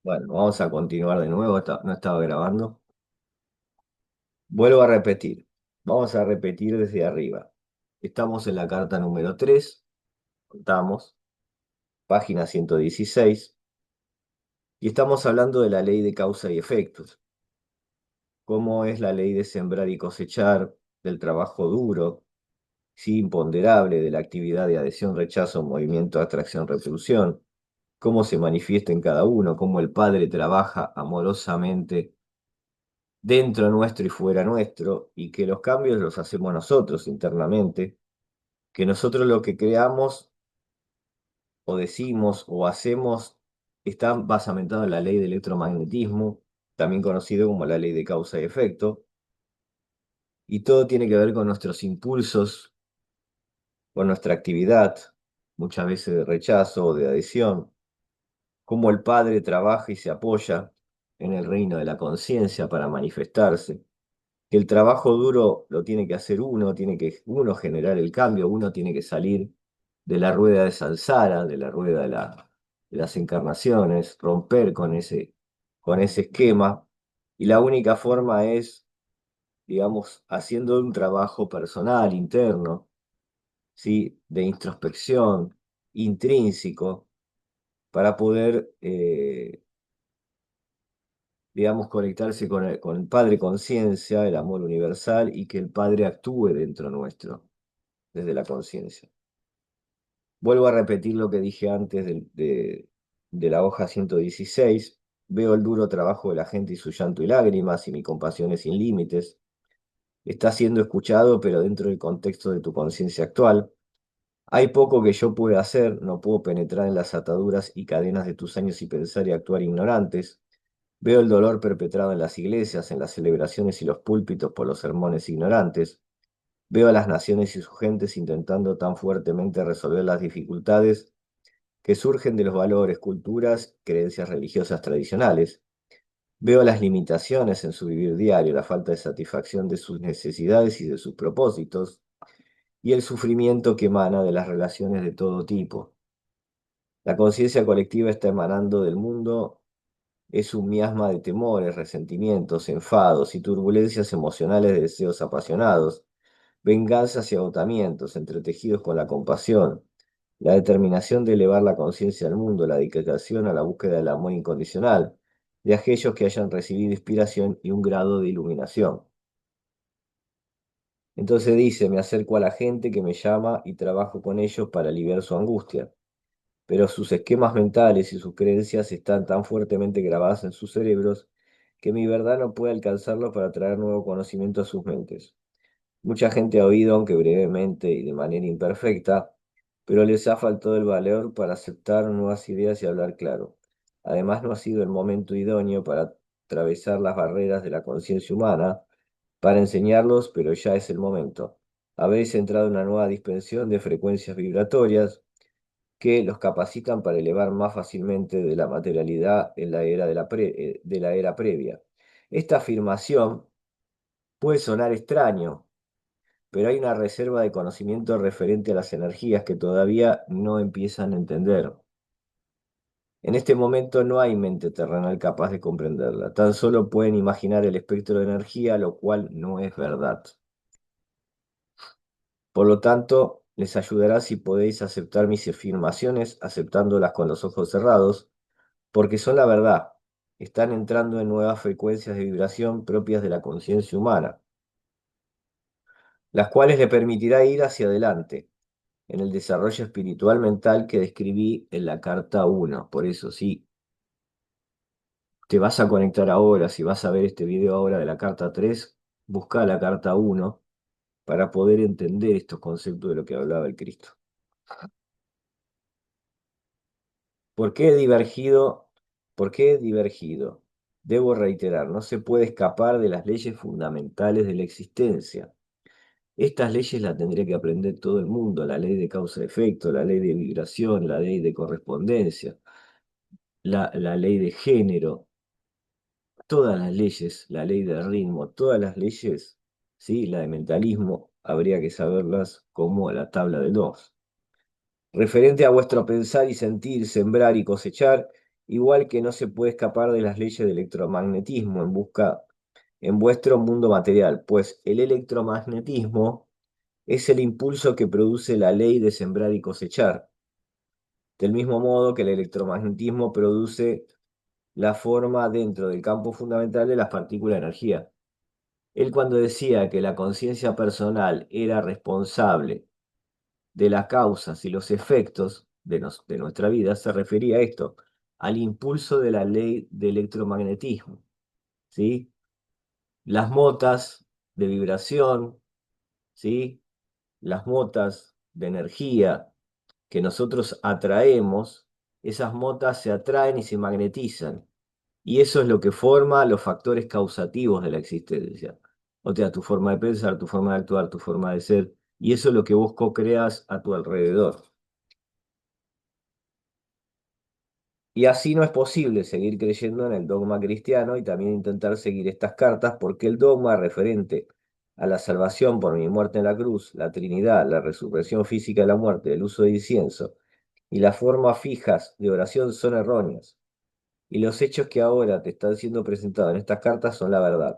Bueno, vamos a continuar de nuevo, no estaba grabando. Vuelvo a repetir, vamos a repetir desde arriba. Estamos en la carta número 3, contamos, página 116, y estamos hablando de la ley de causa y efectos. ¿Cómo es la ley de sembrar y cosechar, del trabajo duro, sí, imponderable, de la actividad de adhesión, rechazo, movimiento, atracción, repulsión? ¿Cómo se manifiesta en cada uno? ¿Cómo el Padre trabaja amorosamente dentro nuestro y fuera nuestro, y que los cambios los hacemos nosotros internamente, que nosotros lo que creamos o decimos o hacemos está basamentado en la ley del electromagnetismo, también conocido como la ley de causa y efecto, y todo tiene que ver con nuestros impulsos, con nuestra actividad, muchas veces de rechazo o de adhesión, cómo el Padre trabaja y se apoya en el reino de la conciencia para manifestarse, que el trabajo duro lo tiene que hacer uno, tiene que uno generar el cambio, uno tiene que salir de la rueda de Samsara, de la rueda de las encarnaciones, romper con ese esquema, y la única forma es, digamos, haciendo un trabajo personal, interno, ¿sí? De introspección, intrínseco, para poder, digamos, conectarse con el Padre Conciencia, el amor universal, y que el Padre actúe dentro nuestro, desde la conciencia. Vuelvo a repetir lo que dije antes de la hoja 116. Veo el duro trabajo de la gente y su llanto y lágrimas, y mi compasión es sin límites. Está siendo escuchado, pero dentro del contexto de tu conciencia actual. Hay poco que yo pueda hacer, no puedo penetrar en las ataduras y cadenas de tus años y pensar y actuar ignorantes. Veo el dolor perpetrado en las iglesias, en las celebraciones y los púlpitos por los sermones ignorantes. Veo a las naciones y sus gentes intentando tan fuertemente resolver las dificultades que surgen de los valores, culturas, creencias religiosas tradicionales. Veo las limitaciones en su vivir diario, la falta de satisfacción de sus necesidades y de sus propósitos, y el sufrimiento que emana de las relaciones de todo tipo. La conciencia colectiva está emanando del mundo, es un miasma de temores, resentimientos, enfados y turbulencias emocionales de deseos apasionados, venganzas y agotamientos entretejidos con la compasión, la determinación de elevar la conciencia al mundo, la dedicación a la búsqueda del amor incondicional de aquellos que hayan recibido inspiración y un grado de iluminación. Entonces dice, me acerco a la gente que me llama y trabajo con ellos para aliviar su angustia, pero sus esquemas mentales y sus creencias están tan fuertemente grabadas en sus cerebros que mi verdad no puede alcanzarlos para traer nuevo conocimiento a sus mentes. Mucha gente ha oído, aunque brevemente y de manera imperfecta, pero les ha faltado el valor para aceptar nuevas ideas y hablar claro. Además, no ha sido el momento idóneo para atravesar las barreras de la conciencia humana, para enseñarlos, pero ya es el momento. Habéis entrado en una nueva dispensión de frecuencias vibratorias que los capacitan para elevar más fácilmente de la materialidad en la era de la era previa. Esta afirmación puede sonar extraño, pero hay una reserva de conocimiento referente a las energías que todavía no empiezan a entender. En este momento no hay mente terrenal capaz de comprenderla, tan solo pueden imaginar el espectro de energía, lo cual no es verdad. Por lo tanto, les ayudará si podéis aceptar mis afirmaciones, aceptándolas con los ojos cerrados, porque son la verdad. Están entrando en nuevas frecuencias de vibración propias de la conciencia humana, las cuales le permitirá ir hacia adelante en el desarrollo espiritual mental que describí en la carta 1. Por eso, si te vas a conectar ahora, si vas a ver este video ahora de la carta 3, busca la carta 1 para poder entender estos conceptos de lo que hablaba el Cristo. ¿Por qué he divergido? ¿Por qué he divergido? Debo reiterar, no se puede escapar de las leyes fundamentales de la existencia. Estas leyes las tendría que aprender todo el mundo, la ley de causa-efecto, la ley de vibración, la ley de correspondencia, la ley de género, todas las leyes, la ley del ritmo, todas las leyes, ¿sí? La de mentalismo, habría que saberlas como la tabla de dos. Referente a vuestro pensar y sentir, sembrar y cosechar, igual que no se puede escapar de las leyes del electromagnetismo en vuestro mundo material, pues el electromagnetismo es el impulso que produce la ley de sembrar y cosechar, del mismo modo que el electromagnetismo produce la forma dentro del campo fundamental de las partículas de energía. Él cuando decía que la conciencia personal era responsable de las causas y los efectos de nuestra vida, se refería a esto, al impulso de la ley de electromagnetismo, ¿sí? Las motas de vibración, ¿sí? Las motas de energía que nosotros atraemos, esas motas se atraen y se magnetizan. Y eso es lo que forma los factores causativos de la existencia. O sea, tu forma de pensar, tu forma de actuar, tu forma de ser. Y eso es lo que vos co-creas a tu alrededor. Y así no es posible seguir creyendo en el dogma cristiano y también intentar seguir estas cartas porque el dogma referente a la salvación por mi muerte en la cruz, la Trinidad, la resurrección física de la muerte, el uso de incienso y las formas fijas de oración son erróneas. Y los hechos que ahora te están siendo presentados en estas cartas son la verdad.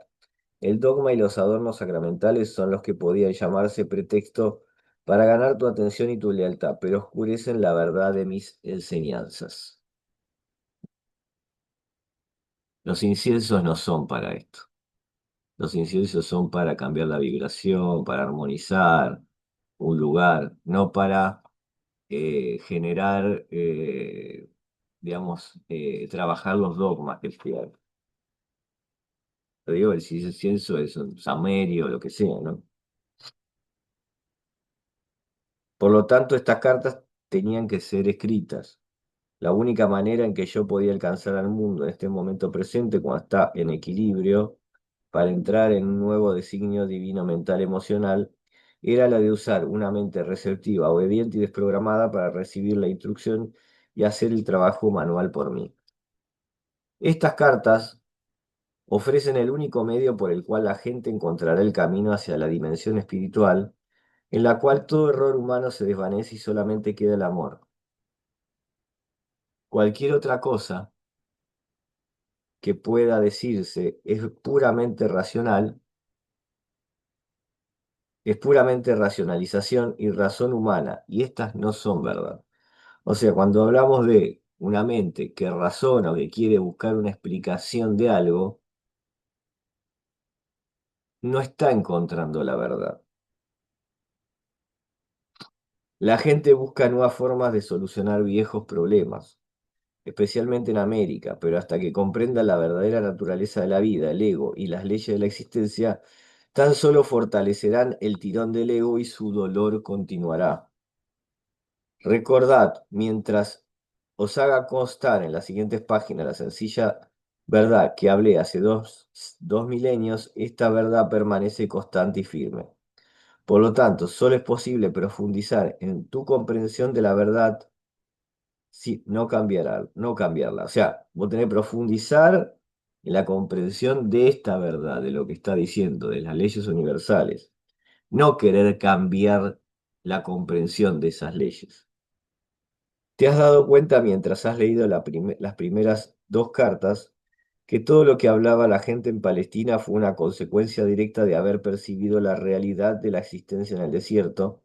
El dogma y los adornos sacramentales son los que podían llamarse pretexto para ganar tu atención y tu lealtad, pero oscurecen la verdad de mis enseñanzas. Los inciensos no son para esto. Los inciensos son para cambiar la vibración, para armonizar un lugar, no para generar, digamos, trabajar los dogmas cristianos. Te digo, el incienso es un samerio, lo que sea, ¿no? Por lo tanto, estas cartas tenían que ser escritas. La única manera en que yo podía alcanzar al mundo en este momento presente, cuando está en equilibrio, para entrar en un nuevo designio divino mental emocional, era la de usar una mente receptiva, obediente y desprogramada para recibir la instrucción y hacer el trabajo manual por mí. Estas cartas ofrecen el único medio por el cual la gente encontrará el camino hacia la dimensión espiritual, en la cual todo error humano se desvanece y solamente queda el amor. Cualquier otra cosa que pueda decirse es puramente racionalización y razón humana, y estas no son verdad. O sea, cuando hablamos de una mente que razona o que quiere buscar una explicación de algo, no está encontrando la verdad. La gente busca nuevas formas de solucionar viejos problemas, especialmente en América, pero hasta que comprenda la verdadera naturaleza de la vida, el ego y las leyes de la existencia, tan solo fortalecerán el tirón del ego y su dolor continuará. Recordad, mientras os haga constar en las siguientes páginas la sencilla verdad que hablé hace dos milenios, esta verdad permanece constante y firme. Por lo tanto, solo es posible profundizar en tu comprensión de la verdad si no no cambiarla. O sea, vos tenés que profundizar en la comprensión de esta verdad, de lo que está diciendo, de las leyes universales, no querer cambiar la comprensión de esas leyes. ¿Te has dado cuenta mientras has leído las primeras dos cartas que todo lo que hablaba la gente en Palestina fue una consecuencia directa de haber percibido la realidad de la existencia en el desierto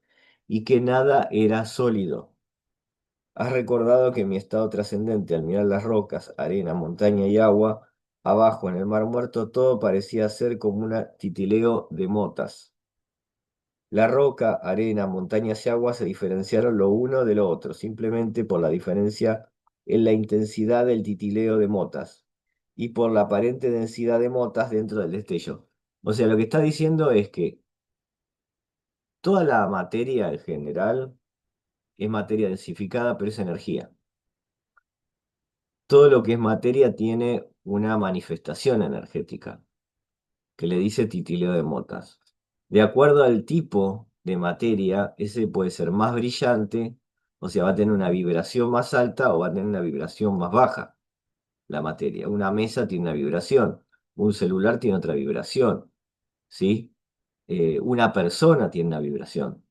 y que nada era sólido? Has recordado que mi estado trascendente al mirar las rocas, arena, montaña y agua, abajo en el mar muerto todo parecía ser como un titileo de motas. La roca, arena, montañas y agua se diferenciaron lo uno de lo otro, simplemente por la diferencia en la intensidad del titileo de motas y por la aparente densidad de motas dentro del destello. O sea, lo que está diciendo es que toda la materia en general es materia densificada, pero es energía. Todo lo que es materia tiene una manifestación energética, que le dice titileo de motas. De acuerdo al tipo de materia, ese puede ser más brillante, o sea, va a tener una vibración más alta o va a tener una vibración más baja, la materia. Una mesa tiene una vibración, un celular tiene otra vibración, ¿sí? Una persona tiene una vibración.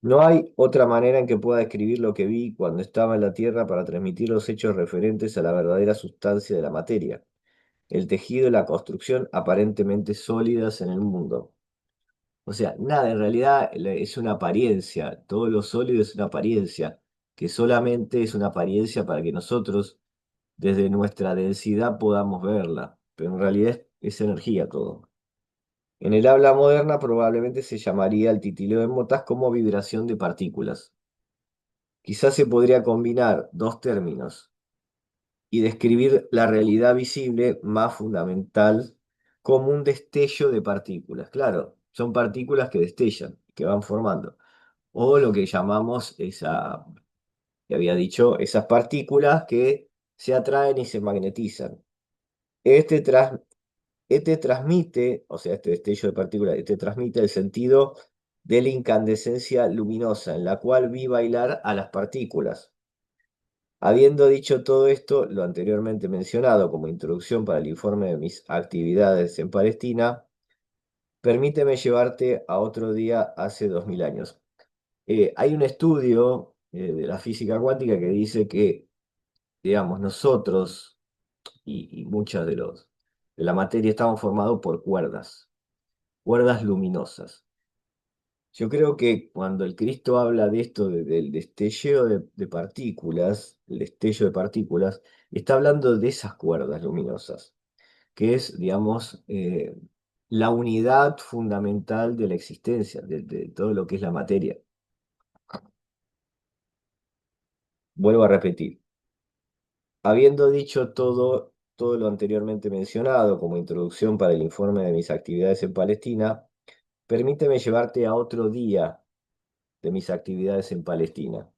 No hay otra manera en que pueda describir lo que vi cuando estaba en la Tierra para transmitir los hechos referentes a la verdadera sustancia de la materia, el tejido y la construcción aparentemente sólidas en el mundo. O sea, nada, en realidad es una apariencia, todo lo sólido es una apariencia, que solamente es una apariencia para que nosotros, desde nuestra densidad, podamos verla, pero en realidad es energía todo. En el habla moderna probablemente se llamaría el titileo de motas como vibración de partículas. Quizás se podría combinar dos términos y describir la realidad visible más fundamental como un destello de partículas. Claro, son partículas que destellan, que van formando. O lo que llamamos esa, que había dicho, esas partículas que se atraen y se magnetizan. Este, tras- este transmite, o sea, este destello de partículas, este transmite el sentido de la incandescencia luminosa, en la cual vi bailar a las partículas. Habiendo dicho todo esto, lo anteriormente mencionado como introducción para el informe de mis actividades en Palestina, permíteme llevarte a otro día hace 2000 años. Hay un estudio de la física cuántica que dice que, digamos, nosotros y muchas de la materia estamos formados por cuerdas, cuerdas luminosas. Yo creo que cuando el Cristo habla de esto, del destello de partículas, el destello de partículas, está hablando de esas cuerdas luminosas, que es, digamos, la unidad fundamental de la existencia, de todo lo que es la materia. Vuelvo a repetir, habiendo dicho todo lo anteriormente mencionado como introducción para el informe de mis actividades en Palestina, permíteme llevarte a otro día de mis actividades en Palestina.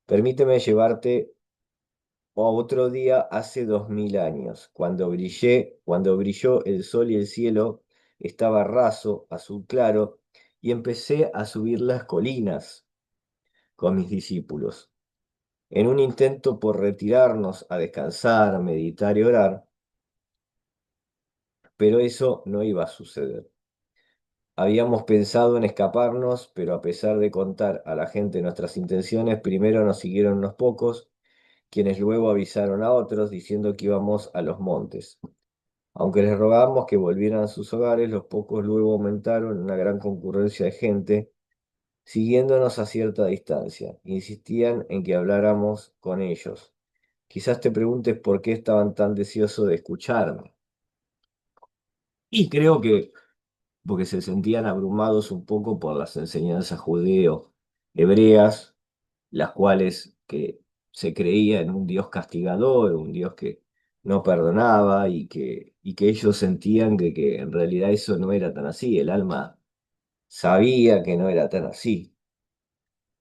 Permíteme llevarte a otro día hace 2000 años, cuando brilló el sol y el cielo estaba raso, azul claro, y empecé a subir las colinas con mis discípulos. En un intento por retirarnos a descansar, meditar y orar, pero eso no iba a suceder. Habíamos pensado en escaparnos, pero a pesar de contar a la gente nuestras intenciones, primero nos siguieron unos pocos, quienes luego avisaron a otros diciendo que íbamos a los montes. Aunque les rogábamos que volvieran a sus hogares, los pocos luego aumentaron en una gran concurrencia de gente, siguiéndonos a cierta distancia. Insistían en que habláramos con ellos. Quizás te preguntes por qué estaban tan deseosos de escucharme. Y creo que porque se sentían abrumados un poco por las enseñanzas judeo-hebreas, las cuales que se creía en un Dios castigador, un Dios que no perdonaba y que ellos sentían que en realidad eso no era tan así, el alma sabía que no era tan así.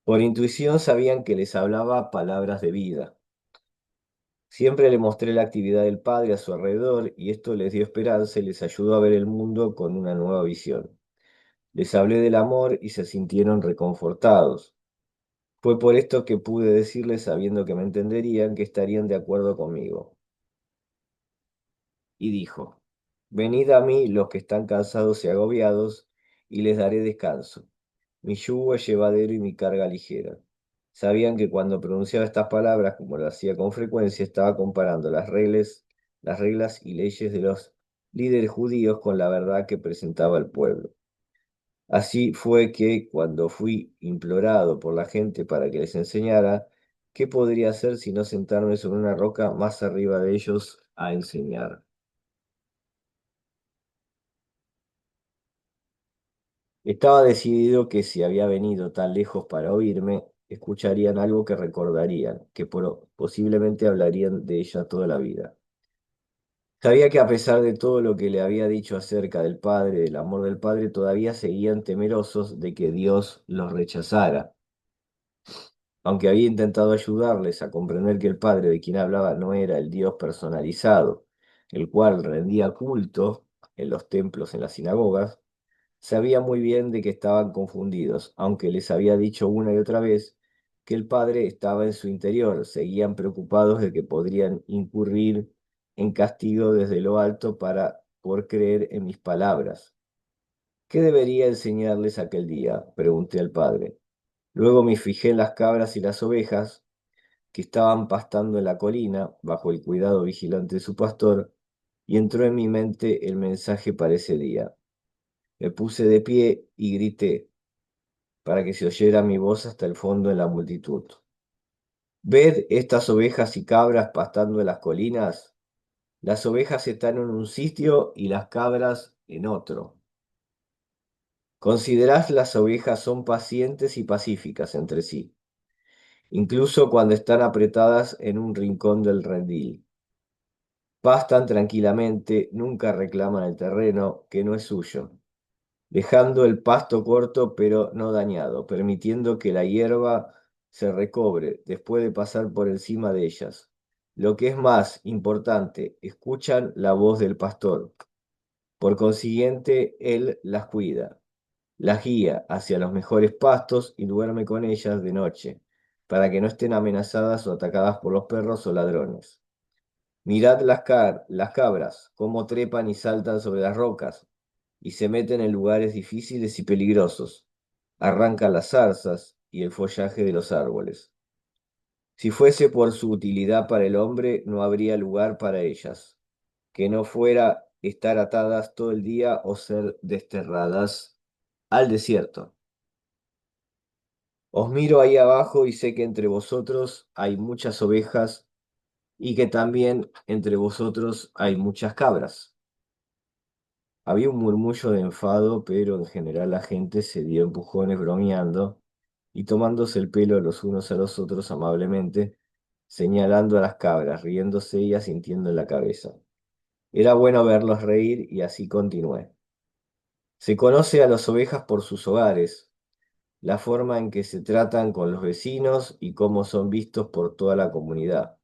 Por intuición sabían que les hablaba palabras de vida. Siempre le mostré la actividad del Padre a su alrededor y esto les dio esperanza y les ayudó a ver el mundo con una nueva visión. Les hablé del amor y se sintieron reconfortados. Fue por esto que pude decirles, sabiendo que me entenderían, que estarían de acuerdo conmigo. Y dijo, venid a mí los que están cansados y agobiados, y les daré descanso. Mi yugo es llevadero y mi carga ligera. Sabían que cuando pronunciaba estas palabras, como lo hacía con frecuencia, estaba comparando las reglas y leyes de los líderes judíos con la verdad que presentaba el pueblo. Así fue que cuando fui implorado por la gente para que les enseñara, ¿qué podría hacer si no sentarme sobre una roca más arriba de ellos a enseñar? Estaba decidido que si había venido tan lejos para oírme, escucharían algo que recordarían, que posiblemente hablarían de ella toda la vida. Sabía que a pesar de todo lo que le había dicho acerca del Padre, del amor del Padre, todavía seguían temerosos de que Dios los rechazara. Aunque había intentado ayudarles a comprender que el Padre de quien hablaba no era el Dios personalizado, el cual rendía culto en los templos, en las sinagogas, sabía muy bien de que estaban confundidos, aunque les había dicho una y otra vez que el Padre estaba en su interior, seguían preocupados de que podrían incurrir en castigo desde lo alto por creer en mis palabras. ¿Qué debería enseñarles aquel día? Pregunté al Padre. Luego me fijé en las cabras y las ovejas que estaban pastando en la colina, bajo el cuidado vigilante de su pastor, y entró en mi mente el mensaje para ese día. Me puse de pie y grité, para que se oyera mi voz hasta el fondo de la multitud. ¿Ved estas ovejas y cabras pastando en las colinas? Las ovejas están en un sitio y las cabras en otro. Considerad las ovejas son pacientes y pacíficas entre sí, incluso cuando están apretadas en un rincón del redil. Pastan tranquilamente, nunca reclaman el terreno que no es suyo, dejando el pasto corto pero no dañado, permitiendo que la hierba se recobre después de pasar por encima de ellas. Lo que es más importante, escuchan la voz del pastor. Por consiguiente, él las cuida, las guía hacia los mejores pastos y duerme con ellas de noche, para que no estén amenazadas o atacadas por los perros o ladrones. Mirad las cabras, cómo trepan y saltan sobre las rocas, y se meten en lugares difíciles y peligrosos. Arrancan las zarzas y el follaje de los árboles. Si fuese por su utilidad para el hombre, no habría lugar para ellas, que no fuera estar atadas todo el día o ser desterradas al desierto. Os miro ahí abajo y sé que entre vosotros hay muchas ovejas y que también entre vosotros hay muchas cabras. Había un murmullo de enfado, pero en general la gente se dio empujones bromeando y tomándose el pelo los unos a los otros amablemente, señalando a las cabras, riéndose y asintiendo en la cabeza. Era bueno verlos reír y así continué. Se conoce a las ovejas por sus hogares, la forma en que se tratan con los vecinos y cómo son vistos por toda la comunidad.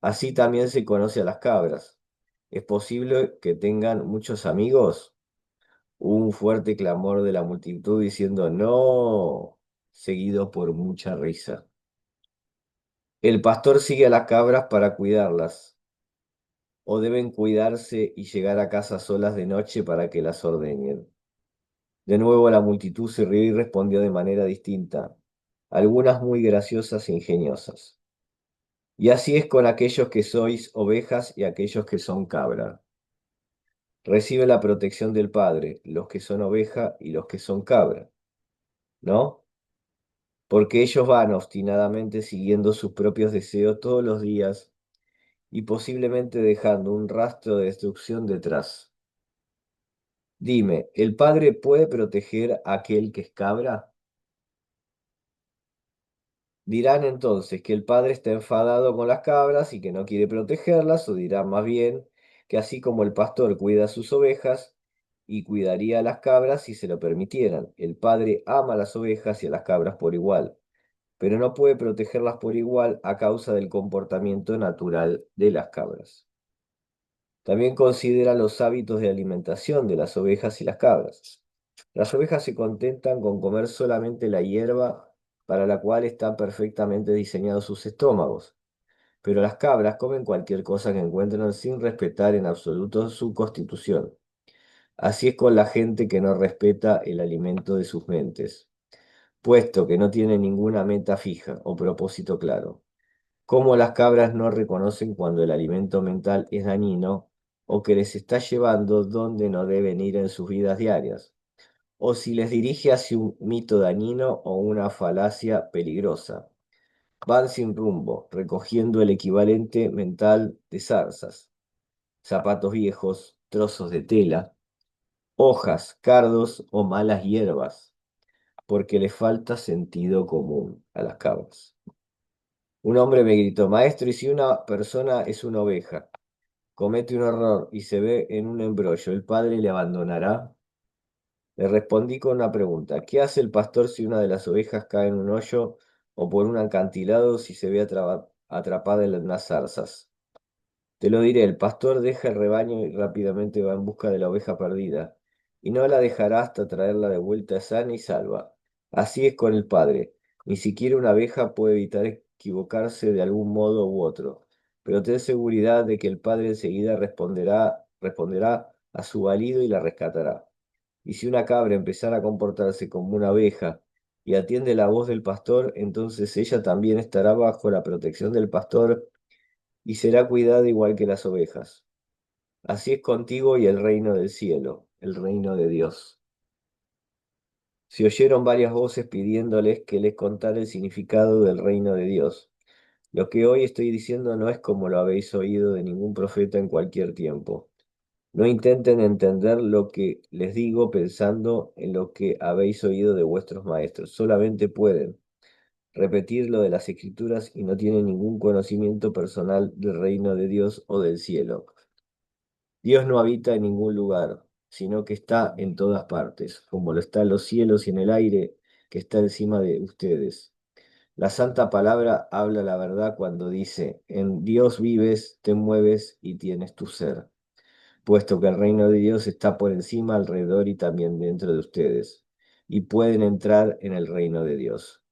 Así también se conoce a las cabras. ¿Es posible que tengan muchos amigos? Hubo un fuerte clamor de la multitud diciendo no, seguido por mucha risa. El pastor sigue a las cabras para cuidarlas, o deben cuidarse y llegar a casa solas de noche para que las ordeñen. De nuevo la multitud se rió y respondió de manera distinta, algunas muy graciosas e ingeniosas. Y así es con aquellos que sois ovejas y aquellos que son cabra. Recibe la protección del Padre, los que son oveja y los que son cabra, ¿no? Porque ellos van obstinadamente siguiendo sus propios deseos todos los días y posiblemente dejando un rastro de destrucción detrás. Dime, ¿el Padre puede proteger a aquel que es cabra? Dirán entonces que el Padre está enfadado con las cabras y que no quiere protegerlas, o dirán más bien que así como el pastor cuida a sus ovejas y cuidaría a las cabras si se lo permitieran, el Padre ama a las ovejas y a las cabras por igual, pero no puede protegerlas por igual a causa del comportamiento natural de las cabras. También considera los hábitos de alimentación de las ovejas y las cabras. Las ovejas se contentan con comer solamente la hierba para la cual están perfectamente diseñados sus estómagos, pero las cabras comen cualquier cosa que encuentran sin respetar en absoluto su constitución. Así es con la gente que no respeta el alimento de sus mentes, puesto que no tiene ninguna meta fija o propósito claro. Como las cabras no reconocen cuando el alimento mental es dañino o que les está llevando donde no deben ir en sus vidas diarias, o si les dirige hacia un mito dañino o una falacia peligrosa. Van sin rumbo, recogiendo el equivalente mental de zarzas, zapatos viejos, trozos de tela, hojas, cardos o malas hierbas, porque les falta sentido común a las cabras. Un hombre me gritó, maestro, ¿y si una persona es una oveja, comete un error y se ve en un embrollo, el padre le abandonará? Le respondí con una pregunta, ¿qué hace el pastor si una de las ovejas cae en un hoyo o por un acantilado si se ve atrapada en las zarzas? Te lo diré, el pastor deja el rebaño y rápidamente va en busca de la oveja perdida, y no la dejará hasta traerla de vuelta sana y salva. Así es con el Padre. Ni siquiera una abeja puede evitar equivocarse de algún modo u otro, pero ten seguridad de que el Padre enseguida responderá a su balido y la rescatará. Y si una cabra empezara a comportarse como una abeja y atiende la voz del pastor, entonces ella también estará bajo la protección del pastor y será cuidada igual que las ovejas. Así es contigo y el reino del cielo, el reino de Dios. Se oyeron varias voces pidiéndoles que les contara el significado del reino de Dios. Lo que hoy estoy diciendo no es como lo habéis oído de ningún profeta en cualquier tiempo. No intenten entender lo que les digo pensando en lo que habéis oído de vuestros maestros. Solamente pueden repetir lo de las escrituras y no tienen ningún conocimiento personal del reino de Dios o del cielo. Dios no habita en ningún lugar, sino que está en todas partes, como lo está en los cielos y en el aire que está encima de ustedes. La santa palabra habla la verdad cuando dice, en Dios vives, te mueves y tienes tu ser, puesto que el reino de Dios está por encima, alrededor y también dentro de ustedes, y pueden entrar en el reino de Dios.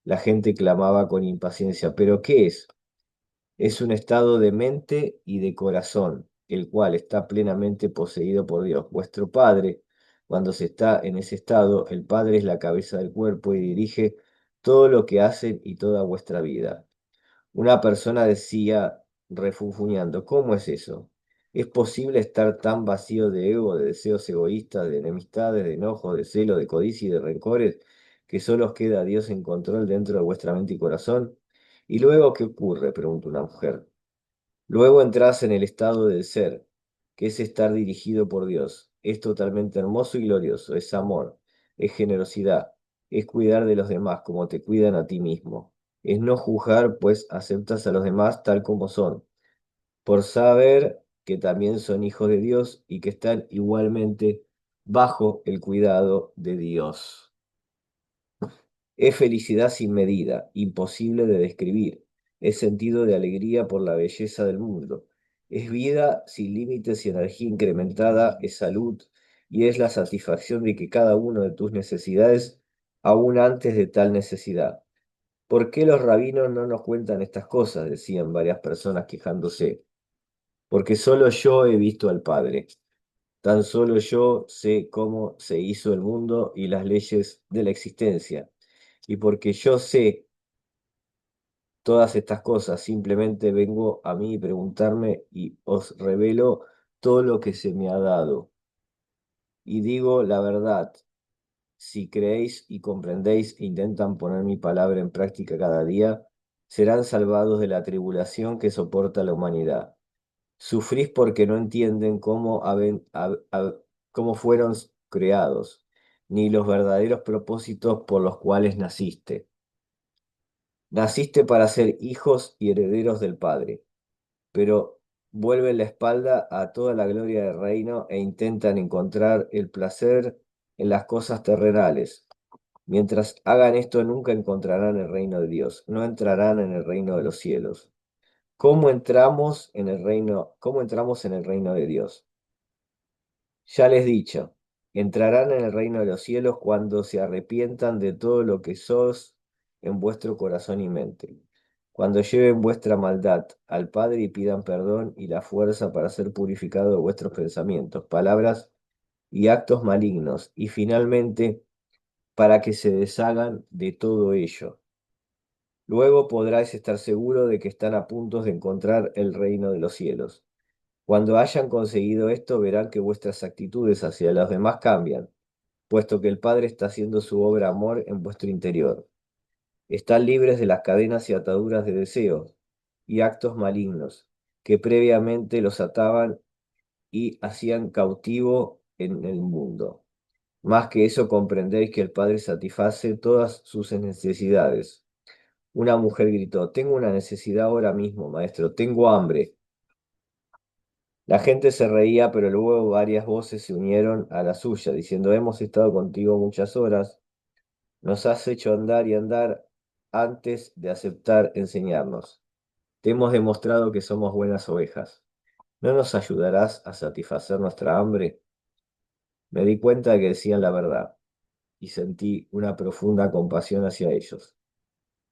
La gente clamaba con impaciencia, ¿pero qué es? Es un estado de mente y de corazón, el cual está plenamente poseído por Dios. Vuestro Padre, cuando se está en ese estado, el Padre es la cabeza del cuerpo y dirige todo lo que hacen y toda vuestra vida. Una persona decía, refunfuñando, ¿cómo es eso? ¿Es posible estar tan vacío de ego, de deseos egoístas, de enemistades, de enojos, de celos, de codicia y de rencores, que solo os queda Dios en control dentro de vuestra mente y corazón? ¿Y luego qué ocurre? Preguntó una mujer. Luego entras en el estado del ser, que es estar dirigido por Dios. Es totalmente hermoso y glorioso, es amor, es generosidad, es cuidar de los demás como te cuidan a ti mismo. Es no juzgar, pues aceptas a los demás tal como son, por saber que también son hijos de Dios y que están igualmente bajo el cuidado de Dios. Es felicidad sin medida, imposible de describir. Es sentido de alegría por la belleza del mundo. Es vida sin límites y energía incrementada. Es salud y es la satisfacción de que cada uno de tus necesidades, aún antes de tal necesidad. ¿Por qué los rabinos no nos cuentan estas cosas? Decían varias personas quejándose. Porque solo yo he visto al Padre. Tan solo yo sé cómo se hizo el mundo y las leyes de la existencia. Y porque yo sé todas estas cosas, simplemente vengo a mí y preguntarme y os revelo todo lo que se me ha dado. Y digo la verdad, si creéis y comprendéis e intentan poner mi palabra en práctica cada día, serán salvados de la tribulación que soporta la humanidad. Sufrís porque no entienden cómo fueron creados, ni los verdaderos propósitos por los cuales naciste. Naciste para ser hijos y herederos del Padre, pero vuelven la espalda a toda la gloria del reino e intentan encontrar el placer en las cosas terrenales. Mientras hagan esto, nunca encontrarán el reino de Dios, no entrarán en el reino de los cielos. ¿Cómo entramos en el reino? ¿Cómo entramos en el reino de Dios? Ya les he dicho, entrarán en el reino de los cielos cuando se arrepientan de todo lo que sos en vuestro corazón y mente, cuando lleven vuestra maldad al Padre y pidan perdón y la fuerza para ser purificado de vuestros pensamientos, palabras y actos malignos, y finalmente para que se deshagan de todo ello. Luego podráis estar seguro de que están a punto de encontrar el reino de los cielos. Cuando hayan conseguido esto, verán que vuestras actitudes hacia los demás cambian, puesto que el Padre está haciendo su obra amor en vuestro interior. Están libres de las cadenas y ataduras de deseos y actos malignos que previamente los ataban y hacían cautivo en el mundo. Más que eso, comprendéis que el Padre satisface todas sus necesidades. Una mujer gritó, tengo una necesidad ahora mismo, maestro, tengo hambre. La gente se reía, pero luego varias voces se unieron a la suya, diciendo, hemos estado contigo muchas horas, nos has hecho andar y andar antes de aceptar enseñarnos. Te hemos demostrado que somos buenas ovejas. ¿No nos ayudarás a satisfacer nuestra hambre? Me di cuenta de que decían la verdad y sentí una profunda compasión hacia ellos.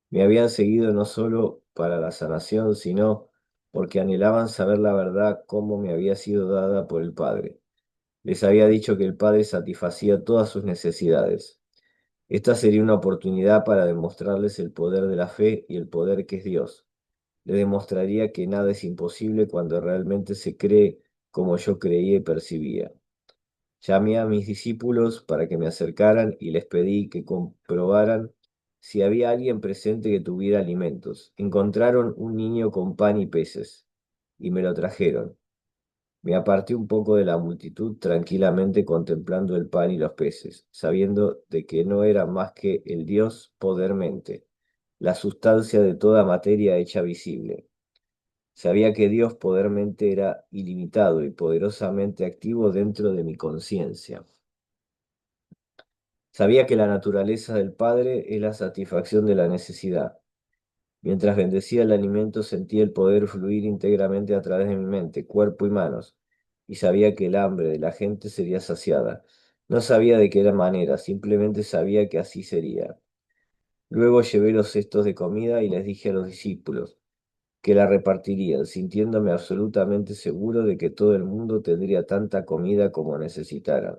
Me habían seguido no solo para la sanación, sino porque anhelaban saber la verdad cómo me había sido dada por el Padre. Les había dicho que el Padre satisfacía todas sus necesidades. Esta sería una oportunidad para demostrarles el poder de la fe y el poder que es Dios. Le demostraría que nada es imposible cuando realmente se cree como yo creía y percibía. Llamé a mis discípulos para que me acercaran y les pedí que comprobaran si había alguien presente que tuviera alimentos. Encontraron un niño con pan y peces y me lo trajeron. Me aparté un poco de la multitud tranquilamente contemplando el pan y los peces, sabiendo de que no era más que el Dios podermente, la sustancia de toda materia hecha visible. Sabía que Dios podermente era ilimitado y poderosamente activo dentro de mi conciencia. Sabía que la naturaleza del Padre es la satisfacción de la necesidad. Mientras bendecía el alimento, sentía el poder fluir íntegramente a través de mi mente, cuerpo y manos, y sabía que el hambre de la gente sería saciada. No sabía de qué manera, simplemente sabía que así sería. Luego llevé los cestos de comida y les dije a los discípulos que la repartirían, sintiéndome absolutamente seguro de que todo el mundo tendría tanta comida como necesitaran.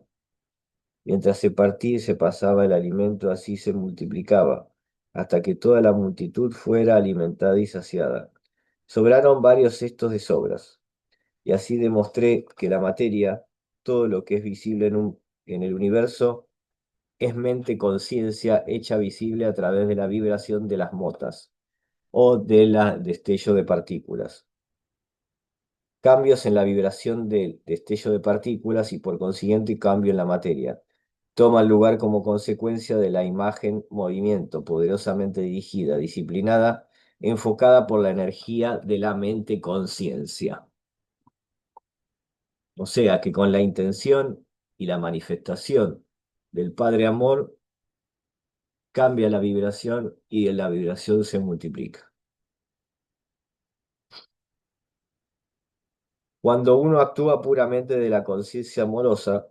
Mientras se partía y se pasaba el alimento, así se multiplicaba, hasta que toda la multitud fuera alimentada y saciada. Sobraron varios cestos de sobras, y así demostré que la materia, todo lo que es visible en el universo, es mente conciencia hecha visible a través de la vibración de las motas o de la destello de partículas. Cambios en la vibración del destello de partículas y por consiguiente cambio en la materia toman lugar como consecuencia de la imagen movimiento poderosamente dirigida, disciplinada, enfocada por la energía de la mente conciencia. O sea que con la intención y la manifestación del Padre Amor cambia la vibración y la vibración se multiplica. Cuando uno actúa puramente de la conciencia amorosa,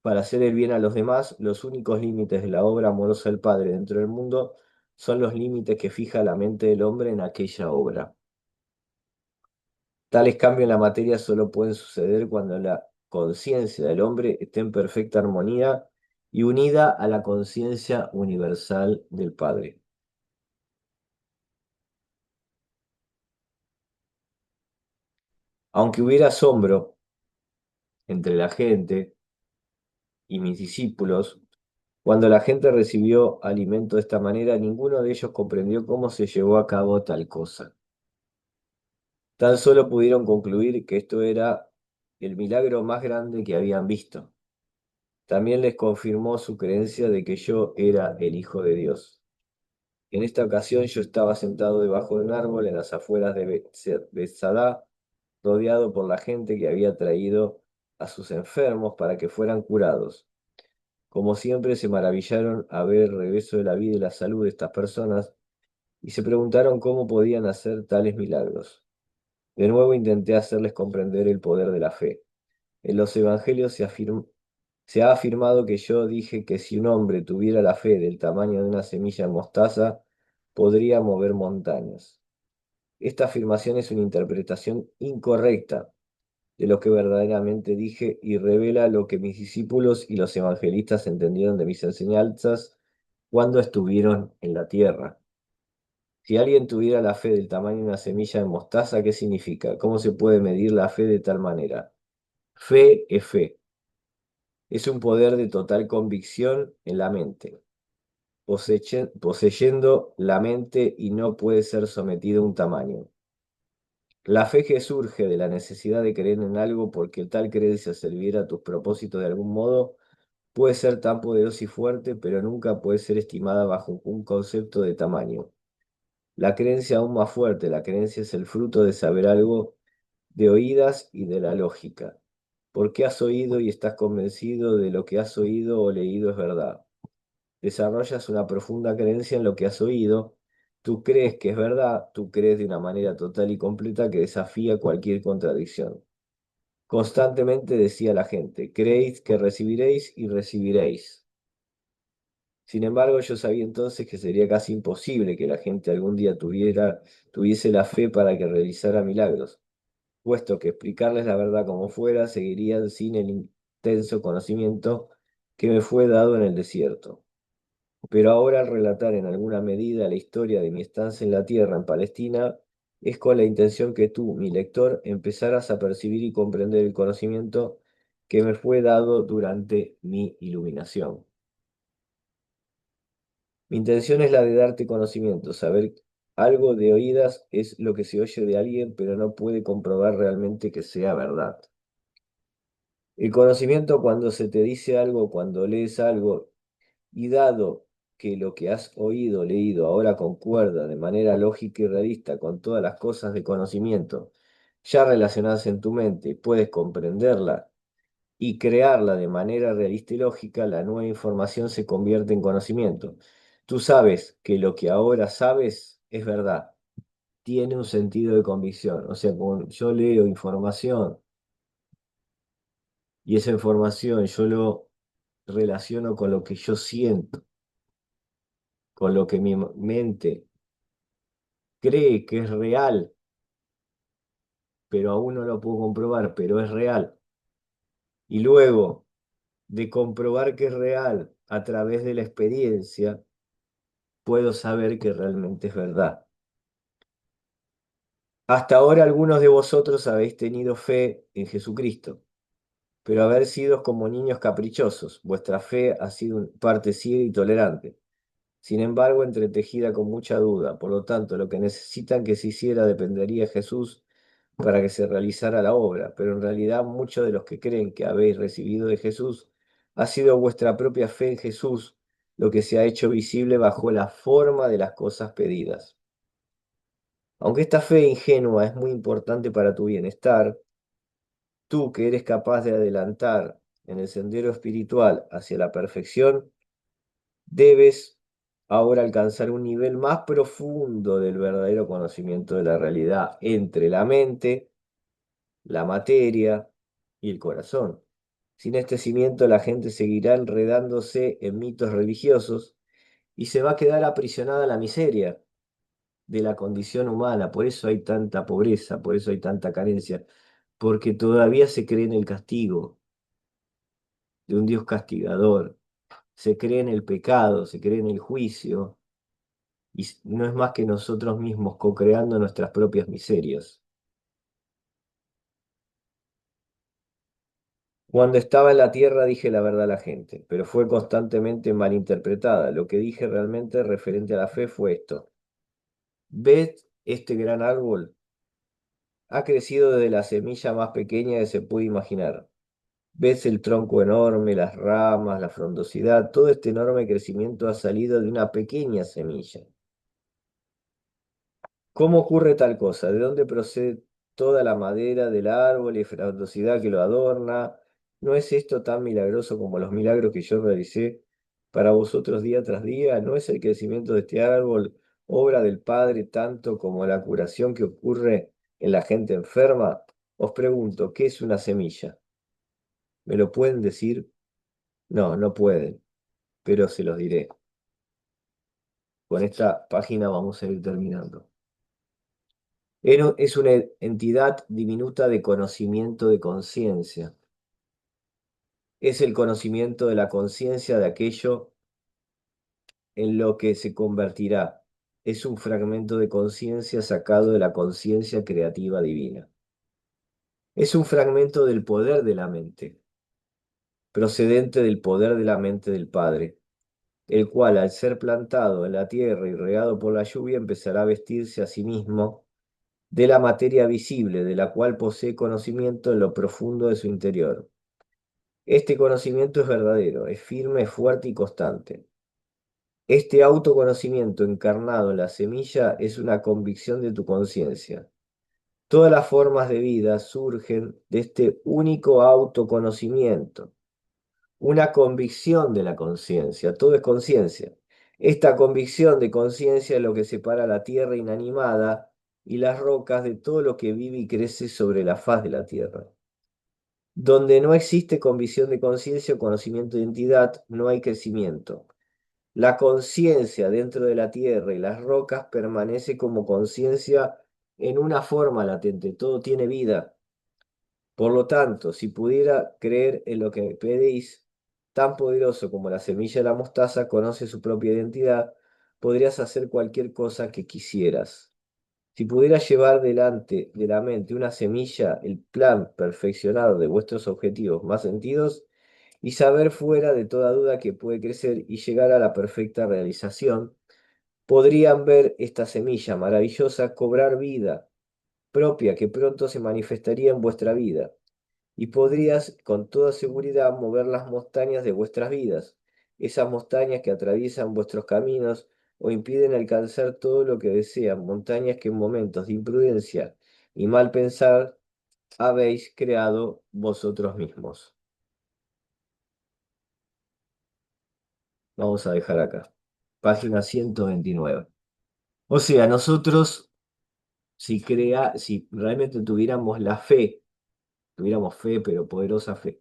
para hacer el bien a los demás, los únicos límites de la obra amorosa del Padre dentro del mundo son los límites que fija la mente del hombre en aquella obra. Tales cambios en la materia solo pueden suceder cuando la conciencia del hombre esté en perfecta armonía y unida a la conciencia universal del Padre. Aunque hubiera asombro entre la gente y mis discípulos, cuando la gente recibió alimento de esta manera, ninguno de ellos comprendió cómo se llevó a cabo tal cosa. Tan solo pudieron concluir que esto era el milagro más grande que habían visto. También les confirmó su creencia de que yo era el Hijo de Dios. En esta ocasión yo estaba sentado debajo de un árbol en las afueras de Bethsaida, rodeado por la gente que había traído a sus enfermos para que fueran curados. Como siempre se maravillaron a ver el regreso de la vida y la salud de estas personas y se preguntaron cómo podían hacer tales milagros. De nuevo intenté hacerles comprender el poder de la fe. En los evangelios se ha afirmado que yo dije que si un hombre tuviera la fe del tamaño de una semilla de mostaza, podría mover montañas. Esta afirmación es una interpretación incorrecta de lo que verdaderamente dije y revela lo que mis discípulos y los evangelistas entendieron de mis enseñanzas cuando estuvieron en la tierra. Si alguien tuviera la fe del tamaño de una semilla de mostaza, ¿qué significa? ¿Cómo se puede medir la fe de tal manera? Fe es fe. Es un poder de total convicción en la mente, poseyendo la mente y no puede ser sometido a un tamaño. La fe que surge de la necesidad de creer en algo porque tal creencia servira a tus propósitos de algún modo, puede ser tan poderosa y fuerte, pero nunca puede ser estimada bajo un concepto de tamaño. La creencia aún más fuerte, la creencia es el fruto de saber algo de oídas y de la lógica. Porque has oído y estás convencido de lo que has oído o leído es verdad. Desarrollas una profunda creencia en lo que has oído, tú crees que es verdad, tú crees de una manera total y completa que desafía cualquier contradicción. Constantemente decía la gente, creéis que recibiréis y recibiréis. Sin embargo, yo sabía entonces que sería casi imposible que la gente algún día tuviese la fe para que realizara milagros, puesto que explicarles la verdad como fuera seguirían sin el intenso conocimiento que me fue dado en el desierto. Pero ahora al relatar en alguna medida la historia de mi estancia en la tierra, en Palestina, es con la intención que tú, mi lector, empezaras a percibir y comprender el conocimiento que me fue dado durante mi iluminación. Mi intención es la de darte conocimiento, saber algo de oídas es lo que se oye de alguien, pero no puede comprobar realmente que sea verdad. El conocimiento cuando se te dice algo, cuando lees algo, y dado que lo que has oído, leído, ahora concuerda de manera lógica y realista con todas las cosas de conocimiento ya relacionadas en tu mente, puedes comprenderla y crearla de manera realista y lógica, la nueva información se convierte en conocimiento. Tú sabes que lo que ahora sabes es verdad, tiene un sentido de convicción. O sea, cuando yo leo información y esa información yo lo relaciono con lo que yo siento, con lo que mi mente cree que es real, pero aún no lo puedo comprobar, pero es real. Y luego de comprobar que es real a través de la experiencia, puedo saber que realmente es verdad. Hasta ahora algunos de vosotros habéis tenido fe en Jesucristo, pero haber sido como niños caprichosos. Vuestra fe ha sido parte ciega y tolerante, sin embargo entretejida con mucha duda. Por lo tanto, lo que necesitan que se hiciera dependería de Jesús para que se realizara la obra, pero en realidad muchos de los que creen que habéis recibido de Jesús ha sido vuestra propia fe en Jesús lo que se ha hecho visible bajo la forma de las cosas pedidas. Aunque esta fe ingenua es muy importante para tu bienestar, tú que eres capaz de adelantar en el sendero espiritual hacia la perfección, debes ahora alcanzar un nivel más profundo del verdadero conocimiento de la realidad entre la mente, la materia y el corazón. Sin este cimiento la gente seguirá enredándose en mitos religiosos y se va a quedar aprisionada a la miseria de la condición humana. Por eso hay tanta pobreza, por eso hay tanta carencia, porque todavía se cree en el castigo de un Dios castigador, se cree en el pecado, se cree en el juicio, y no es más que nosotros mismos co-creando nuestras propias miserias. Cuando estaba en la tierra dije la verdad a la gente, pero fue constantemente malinterpretada. Lo que dije realmente referente a la fe fue esto. ¿Ved este gran árbol? Ha crecido desde la semilla más pequeña que se puede imaginar. ¿Ves el tronco enorme, las ramas, la frondosidad? Todo este enorme crecimiento ha salido de una pequeña semilla. ¿Cómo ocurre tal cosa? ¿De dónde procede toda la madera del árbol y frondosidad que lo adorna? ¿No es esto tan milagroso como los milagros que yo realicé para vosotros día tras día? ¿No es el crecimiento de este árbol obra del Padre tanto como la curación que ocurre en la gente enferma? Os pregunto, ¿qué es una semilla? ¿Me lo pueden decir? No, no pueden, pero se los diré. Con esta página vamos a ir terminando. Es una entidad diminuta de conocimiento de conciencia. Es el conocimiento de la conciencia de aquello en lo que se convertirá. Es un fragmento de conciencia sacado de la conciencia creativa divina. Es un fragmento del poder de la mente, procedente del poder de la mente del Padre, el cual al ser plantado en la tierra y regado por la lluvia empezará a vestirse a sí mismo de la materia visible, de la cual posee conocimiento en lo profundo de su interior. Este conocimiento es verdadero, es firme, fuerte y constante. Este autoconocimiento encarnado en la semilla es una convicción de tu conciencia. Todas las formas de vida surgen de este único autoconocimiento, una convicción de la conciencia, todo es conciencia. Esta convicción de conciencia es lo que separa la tierra inanimada y las rocas de todo lo que vive y crece sobre la faz de la tierra. Donde no existe convicción de conciencia o conocimiento de identidad, no hay crecimiento. La conciencia dentro de la tierra y las rocas permanece como conciencia en una forma latente, todo tiene vida. Por lo tanto, si pudiera creer en lo que pedís, Tan poderoso como la semilla de la mostaza conoce su propia identidad, podrías hacer cualquier cosa que quisieras. Si pudieras llevar delante de la mente una semilla, el plan perfeccionado de vuestros objetivos más sentidos, y saber fuera de toda duda que puede crecer y llegar a la perfecta realización, podrían ver esta semilla maravillosa cobrar vida propia que pronto se manifestaría en vuestra vida, y podrías con toda seguridad mover las montañas de vuestras vidas, esas montañas que atraviesan vuestros caminos o impiden alcanzar todo lo que desean, montañas que en momentos de imprudencia y mal pensar habéis creado vosotros mismos. Vamos a dejar acá. Página 129. O sea, nosotros, si realmente tuviéramos fe, pero poderosa fe,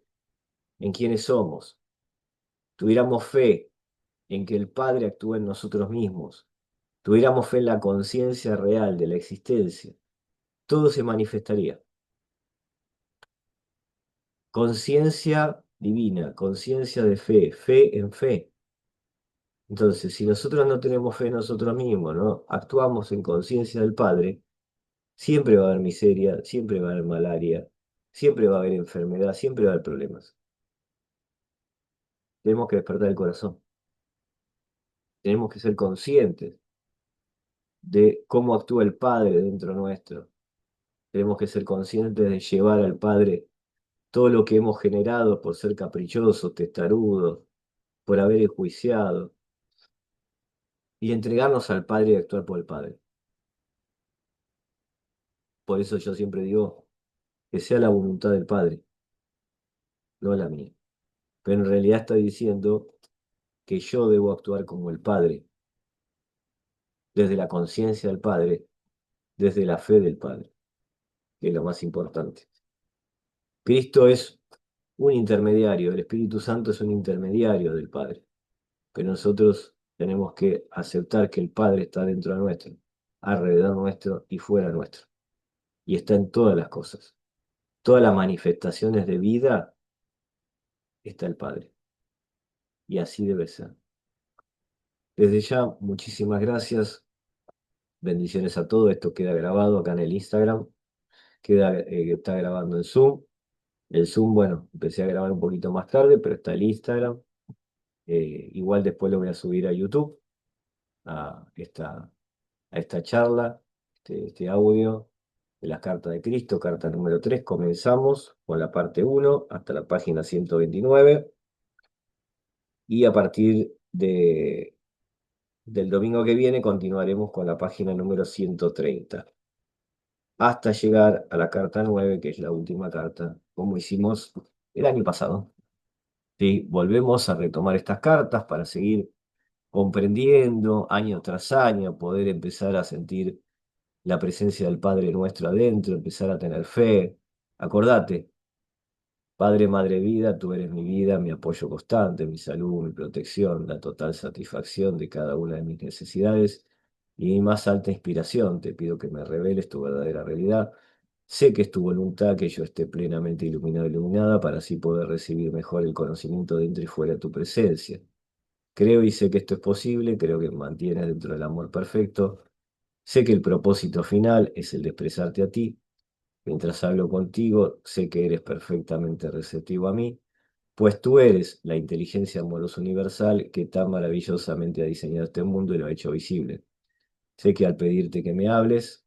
en quiénes somos, tuviéramos fe en que el Padre actúa en nosotros mismos, tuviéramos fe en la conciencia real de la existencia, todo se manifestaría. Conciencia divina, conciencia de fe, fe en fe. Entonces, si nosotros no tenemos fe en nosotros mismos, ¿no? Actuamos en conciencia del Padre, siempre va a haber miseria, siempre va a haber malaria, siempre va a haber enfermedad, siempre va a haber problemas. Tenemos que despertar el corazón, tenemos que ser conscientes de cómo actúa el Padre dentro nuestro. Tenemos que ser conscientes de llevar al Padre todo lo que hemos generado por ser caprichosos, testarudos, por haber enjuiciado, y entregarnos al Padre y actuar por el Padre. Por eso yo siempre digo que sea la voluntad del Padre, no la mía. Pero en realidad está diciendo que yo debo actuar como el Padre, desde la conciencia del Padre, desde la fe del Padre, que es lo más importante. Cristo es un intermediario, el Espíritu Santo es un intermediario del Padre, pero nosotros tenemos que aceptar que el Padre está dentro de nuestro, alrededor nuestro y fuera nuestro, y está en todas las cosas. Todas las manifestaciones de vida está el Padre, y así debe ser. Desde ya, muchísimas gracias, bendiciones a todos, esto queda grabado acá en el Instagram, está grabando en Zoom. El Zoom, bueno, empecé a grabar un poquito más tarde, pero está el Instagram. Igual después lo voy a subir a YouTube, a esta charla, este audio de las cartas de Cristo, carta número 3. Comenzamos con la parte 1 hasta la página 129 y a partir del domingo que viene continuaremos con la página número 130 hasta llegar a la carta 9, que es la última carta, como hicimos el año pasado. ¿Sí? Volvemos a retomar estas cartas para seguir comprendiendo año tras año, poder empezar a sentir la presencia del Padre nuestro adentro, empezar a tener fe. Acordate, Padre, Madre Vida, tú eres mi vida, mi apoyo constante, mi salud, mi protección, la total satisfacción de cada una de mis necesidades y mi más alta inspiración. Te pido que me reveles tu verdadera realidad. Sé que es tu voluntad que yo esté plenamente iluminado e iluminada para así poder recibir mejor el conocimiento dentro y fuera de tu presencia. Creo y sé que esto es posible, creo que me mantienes dentro del amor perfecto. Sé que el propósito final es el de expresarte a ti. Mientras hablo contigo, sé que eres perfectamente receptivo a mí, pues tú eres la inteligencia amorosa universal que tan maravillosamente ha diseñado este mundo y lo ha hecho visible. Sé que al pedirte que me hables,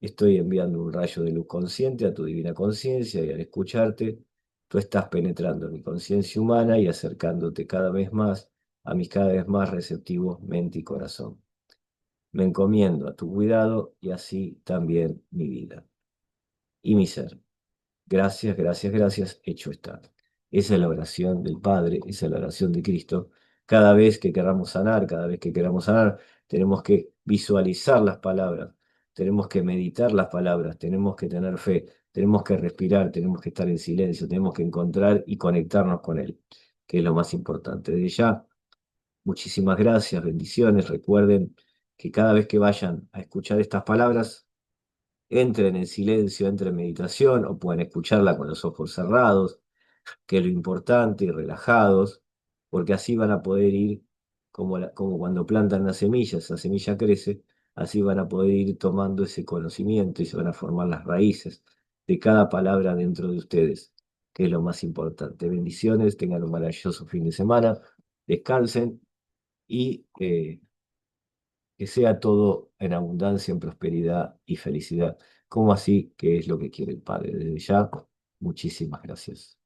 estoy enviando un rayo de luz consciente a tu divina conciencia y al escucharte, tú estás penetrando en mi conciencia humana y acercándote cada vez más a mis cada vez más receptivos mente y corazón. Me encomiendo a tu cuidado y así también mi vida y mi ser. Gracias, gracias, gracias, hecho está. Esa es la oración del Padre, esa es la oración de Cristo. Cada vez que queramos sanar, cada vez que queramos sanar, tenemos que visualizar las palabras, tenemos que meditar las palabras, tenemos que tener fe, tenemos que respirar, tenemos que estar en silencio, tenemos que encontrar y conectarnos con Él, que es lo más importante. Desde ya, muchísimas gracias, bendiciones. Recuerden que cada vez que vayan a escuchar estas palabras, entren en silencio, entren en meditación o pueden escucharla con los ojos cerrados, que es lo importante, y relajados. porque así van a poder ir, como cuando plantan la semilla, esa semilla crece, así van a poder ir tomando ese conocimiento y se van a formar las raíces de cada palabra dentro de ustedes, que es lo más importante. Bendiciones, tengan un maravilloso fin de semana, descansen y que sea todo en abundancia, en prosperidad y felicidad, como así que es lo que quiere el Padre. Desde ya, muchísimas gracias.